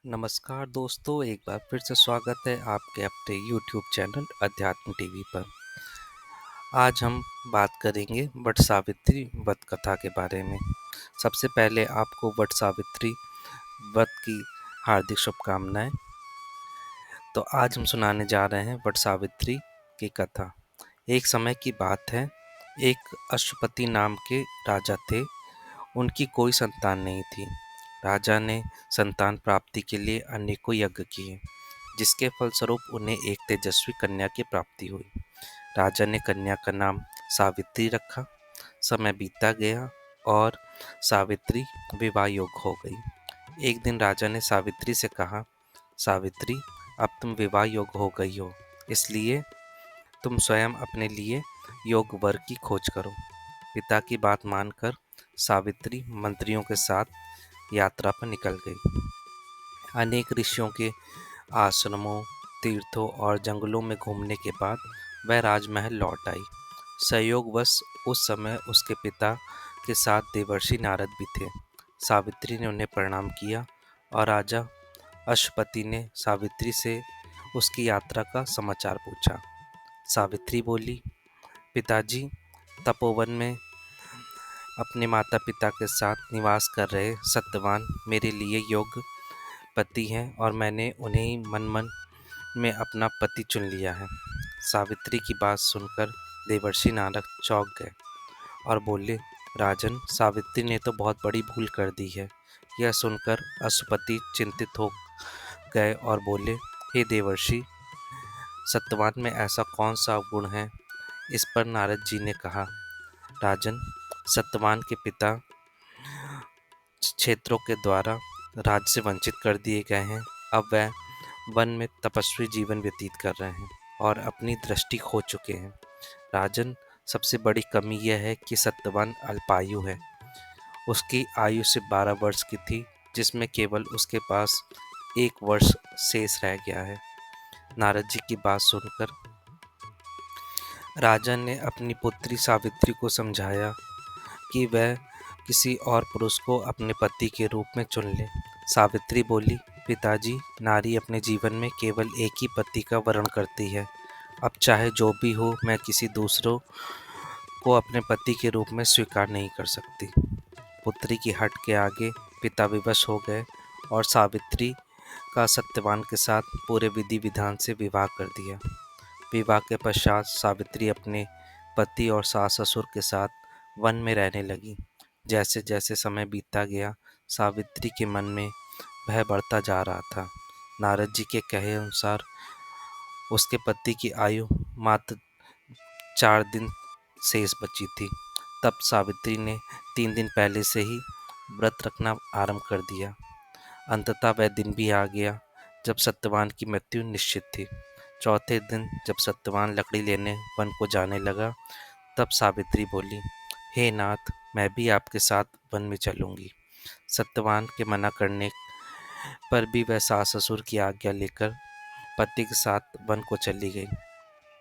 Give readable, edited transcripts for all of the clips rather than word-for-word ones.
नमस्कार दोस्तों, एक बार फिर से स्वागत है आपके अपने YouTube चैनल अध्यात्म टीवी पर। आज हम बात करेंगे वट सावित्री व्रत कथा के बारे में। सबसे पहले आपको वट सावित्री व्रत की हार्दिक शुभकामनाएं। तो आज हम सुनाने जा रहे हैं वट सावित्री की कथा। एक समय की बात है, एक अश्वपति नाम के राजा थे। उनकी कोई संतान नहीं थी। राजा ने संतान प्राप्ति के लिए अनेकों यज्ञ किए, जिसके फलस्वरूप उन्हें एक तेजस्वी कन्या की प्राप्ति हुई। राजा ने कन्या का नाम सावित्री रखा। समय बीतता गया और सावित्री विवाह योग्य हो गई। एक दिन राजा ने सावित्री से कहा, सावित्री, अब तुम विवाह योग्य हो गई हो, इसलिए तुम स्वयं अपने लिए योग्य वर की खोज करो। पिता की बात मानकर सावित्री मंत्रियों के साथ यात्रा पर निकल गई। अनेक ऋषियों के आश्रमों, तीर्थों और जंगलों में घूमने के बाद वह राजमहल लौट आई। संयोगवश उस समय उसके पिता के साथ देवर्षि नारद भी थे। सावित्री ने उन्हें प्रणाम किया और राजा अश्वपति ने सावित्री से उसकी यात्रा का समाचार पूछा। सावित्री बोली, पिताजी, तपोवन में अपने माता पिता के साथ निवास कर रहे सत्यवान मेरे लिए योग्य पति हैं और मैंने उन्हें ही मन मन में अपना पति चुन लिया है। सावित्री की बात सुनकर देवर्षि नारद चौंक गए और बोले, राजन, सावित्री ने तो बहुत बड़ी भूल कर दी है। यह सुनकर अश्वपति चिंतित हो गए और बोले, हे देवर्षि, सत्यवान में ऐसा कौन सा गुण है? इस पर नारद जी ने कहा, राजन, सत्यवान के पिता क्षेत्रों के द्वारा राज्य से वंचित कर दिए गए हैं। अब वह वन में तपस्वी जीवन व्यतीत कर रहे हैं और अपनी दृष्टि खो चुके हैं। राजन, सबसे बड़ी कमी यह है कि सत्यवान अल्पायु है। उसकी आयु सिर्फ 12 वर्ष की थी, जिसमें केवल उसके पास 1 वर्ष शेष रह गया है। नारद जी की बात सुनकर राजा ने अपनी पुत्री सावित्री को समझाया कि वह किसी और पुरुष को अपने पति के रूप में चुन ले। सावित्री बोली, पिताजी, नारी अपने जीवन में केवल एक ही पति का वरण करती है। अब चाहे जो भी हो, मैं किसी दूसरों को अपने पति के रूप में स्वीकार नहीं कर सकती। पुत्री की हट के आगे पिता विवश हो गए और सावित्री का सत्यवान के साथ पूरे विधि विधान से विवाह कर दिया। विवाह के पश्चात सावित्री अपने पति और सास ससुर के साथ वन में रहने लगी। जैसे जैसे समय बीतता गया, सावित्री के मन में भय बढ़ता जा रहा था। नारद जी के कहे अनुसार उसके पति की आयु मात्र 4 दिन शेष बची थी। तब सावित्री ने 3 दिन पहले से ही व्रत रखना आरंभ कर दिया। अंततः वह दिन भी आ गया जब सत्यवान की मृत्यु निश्चित थी। चौथे दिन जब सत्यवान लकड़ी लेने वन को जाने लगा, तब सावित्री बोली, हे नाथ, मैं भी आपके साथ वन में चलूंगी। सत्यवान के मना करने पर भी वह सास ससुर की आज्ञा लेकर पति के साथ वन को चली गई।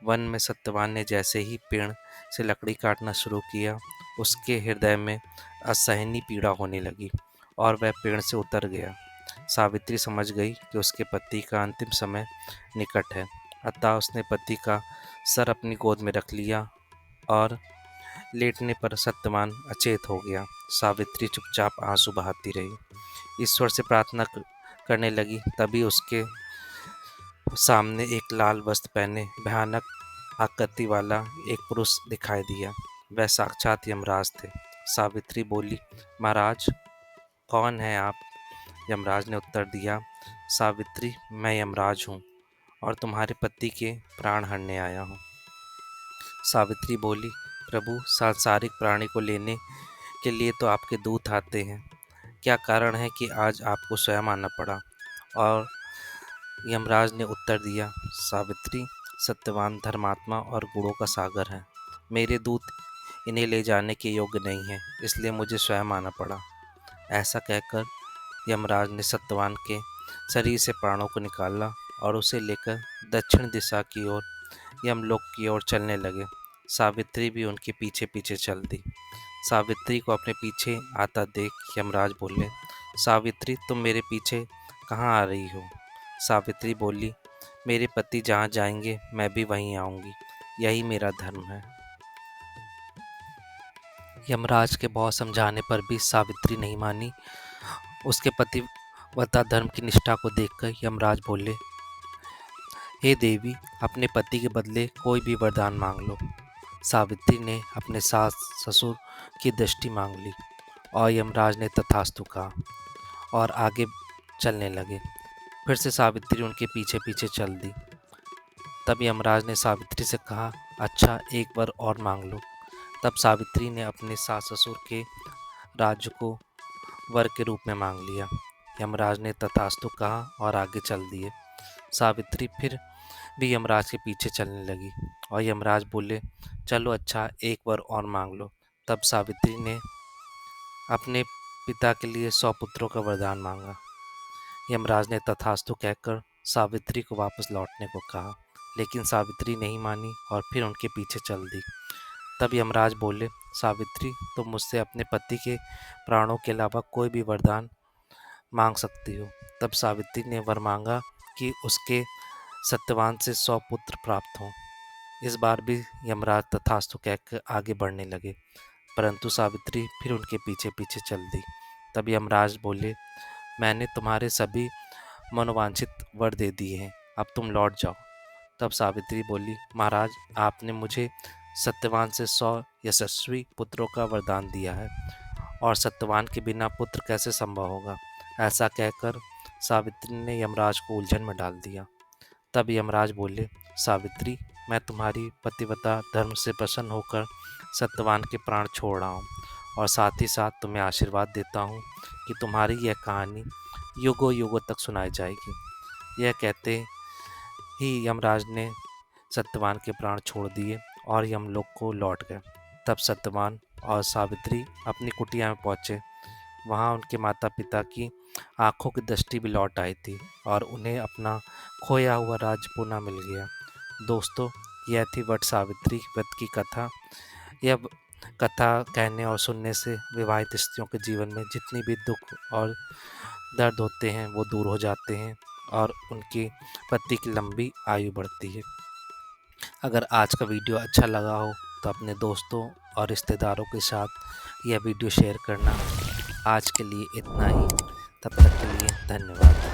वन में सत्यवान ने जैसे ही पेड़ से लकड़ी काटना शुरू किया, उसके हृदय में असहनीय पीड़ा होने लगी और वह पेड़ से उतर गया। सावित्री समझ गई कि उसके पति का अंतिम समय निकट है, अतः उसने पति का सर अपनी गोद में रख लिया और लेटने पर सत्यवान अचेत हो गया। सावित्री चुपचाप आंसू बहाती रही, ईश्वर से प्रार्थना करने लगी। तभी उसके सामने एक लाल वस्त्र पहने भयानक आकृति वाला एक पुरुष दिखाई दिया। वह साक्षात यमराज थे। सावित्री बोली, महाराज, कौन है आप? यमराज ने उत्तर दिया, सावित्री, मैं यमराज हूँ और तुम्हारे पति के प्राण हरने आया हूँ। सावित्री बोली, प्रभु, सांसारिक प्राणी को लेने के लिए तो आपके दूत आते हैं, क्या कारण है कि आज आपको स्वयं आना पड़ा? और यमराज ने उत्तर दिया, सावित्री, सत्यवान धर्मात्मा और गुणों का सागर है। मेरे दूत इन्हें ले जाने के योग्य नहीं हैं, इसलिए मुझे स्वयं आना पड़ा। ऐसा कहकर यमराज ने सत्यवान के शरीर से प्राणों को निकाला और उसे लेकर दक्षिण दिशा की ओर यमलोक की ओर चलने लगे। सावित्री भी उनके पीछे पीछे चल दी। सावित्री को अपने पीछे आता देख यमराज बोले, सावित्री, तुम मेरे पीछे कहाँ आ रही हो? सावित्री बोली, मेरे पति जहाँ जाएंगे मैं भी वहीं आऊँगी, यही मेरा धर्म है। यमराज के बहुत समझाने पर भी सावित्री नहीं मानी। उसके पतिव्रता धर्म की निष्ठा को देखकर यमराज बोले, हे देवी, अपने पति के बदले कोई भी वरदान मांग लो। सावित्री ने अपने सास ससुर की दृष्टि मांग ली और यमराज ने तथास्तु कहा और आगे चलने लगे। फिर से सावित्री उनके पीछे पीछे चल दी। तब यमराज ने सावित्री से कहा, अच्छा, एक वर और मांग लो। तब सावित्री ने अपने सास ससुर के राज्य को वर के रूप में मांग लिया। यमराज ने तथास्तु कहा और आगे चल दिए। सावित्री फिर भी यमराज के पीछे चलने लगी और यमराज बोले, चलो अच्छा, एक वर और मांग लो। तब सावित्री ने अपने पिता के लिए 100 पुत्रों का वरदान मांगा। यमराज ने तथास्तु कहकर सावित्री को वापस लौटने को कहा, लेकिन सावित्री नहीं मानी और फिर उनके पीछे चल दी। तब यमराज बोले, सावित्री, तुम मुझसे अपने पति के प्राणों के अलावा कोई भी वरदान मांग सकती हो। तब सावित्री ने वर मांगा कि उसके सत्यवान से 100 पुत्र प्राप्त हों। इस बार भी यमराज तथास्तु कहकर आगे बढ़ने लगे, परंतु सावित्री फिर उनके पीछे पीछे चल दी। तब यमराज बोले, मैंने तुम्हारे सभी मनोवांछित वर दे दिए हैं, अब तुम लौट जाओ। तब सावित्री बोली, महाराज, आपने मुझे सत्यवान से 100 यशस्वी पुत्रों का वरदान दिया है और सत्यवान के बिना पुत्र कैसे संभव होगा। ऐसा कहकर सावित्री ने यमराज को उलझन में डाल दिया। तब यमराज बोले, सावित्री, मैं तुम्हारी पतिव्रता धर्म से प्रसन्न होकर सत्यवान के प्राण छोड़ रहा हूँ और साथ ही साथ तुम्हें आशीर्वाद देता हूँ कि तुम्हारी यह कहानी युगों युगों तक सुनाई जाएगी। यह कहते ही यमराज ने सत्यवान के प्राण छोड़ दिए और यमलोक को लौट गए। तब सत्यवान और सावित्री अपनी कुटिया में पहुँचे। वहाँ उनके माता पिता की आंखों की दृष्टि भी लौट आई थी और उन्हें अपना खोया हुआ राज्य पुनः मिल गया। दोस्तों, यह थी वट सावित्री व्रत की कथा। यह कथा कहने और सुनने से विवाहित स्त्रियों के जीवन में जितनी भी दुख और दर्द होते हैं वो दूर हो जाते हैं और उनकी पति की लंबी आयु बढ़ती है। अगर आज का वीडियो अच्छा लगा हो तो अपने दोस्तों और रिश्तेदारों के साथ यह वीडियो शेयर करना। आज के लिए इतना ही। तब तक के लिए धन्यवाद।